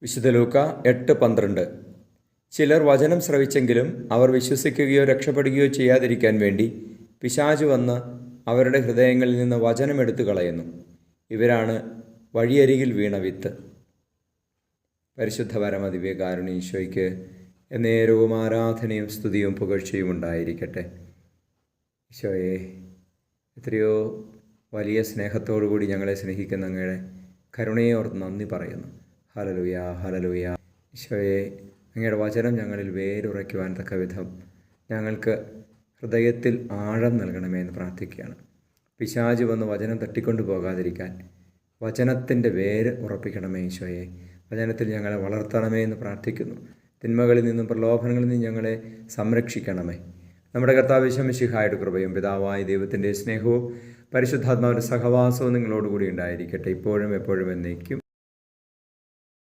വിശുദ്ധ ലൂക്ക 8:12. ചിലർ വചനം ശ്രവിച്ചെങ്കിലും അവർ വിശ്വസിക്കുകയോ രക്ഷപ്പെടുകയോ ചെയ്യാതിരിക്കാൻ വേണ്ടി പിശാച് വന്ന് അവരുടെ ഹൃദയങ്ങളിൽ നിന്ന് വചനം എടുത്തു കളയുന്നു. ഇവരാണ് വഴിയരികിൽ വീണ വിത്ത്. പരിശുദ്ധ പരമദിവ്യകാരുണ്യ ഈശോയ്ക്ക് എന്നേരവും ആരാധനയും സ്തുതിയും പുകഴ്ചയും ഉണ്ടായിരിക്കട്ടെ. ഈശോയെ, എത്രയോ വലിയ സ്നേഹത്തോടുകൂടി ഞങ്ങളെ സ്നേഹിക്കുന്ന അങ്ങയുടെ കരുണയെ ഓർത്ത് നന്ദി പറയുന്നു. Hallelujah, hallelujah. ഈശോയെ, അങ്ങയുടെ വചനം ഞങ്ങളിൽ വേരുറയ്ക്കുവാൻ തക്ക വിധം ഞങ്ങൾക്ക് ഹൃദയത്തിൽ ആഴം നൽകണമേ എന്ന് പ്രാർത്ഥിക്കുകയാണ്. പിശാച് വന്ന് വചനം തട്ടിക്കൊണ്ടു പോകാതിരിക്കാൻ വചനത്തിൻ്റെ വേര് ഉറപ്പിക്കണമേ ഈശോയെ. വചനത്തിൽ ഞങ്ങളെ വളർത്തണമേ എന്ന് പ്രാർത്ഥിക്കുന്നു. തിന്മകളിൽ നിന്നും പ്രലോഭനങ്ങളിൽ നിന്നും ഞങ്ങളെ സംരക്ഷിക്കണമേ. നമ്മുടെ കർത്താവ് യേശു മിശിഹായുടെ കൃപയും പിതാവായ ദൈവത്തിൻ്റെ സ്നേഹവും പരിശുദ്ധാത്മാവിൻ്റെ സഹവാസവും നിങ്ങളോടുകൂടി ഉണ്ടായിരിക്കട്ടെ, ഇപ്പോഴും എപ്പോഴും എന്നേക്കും.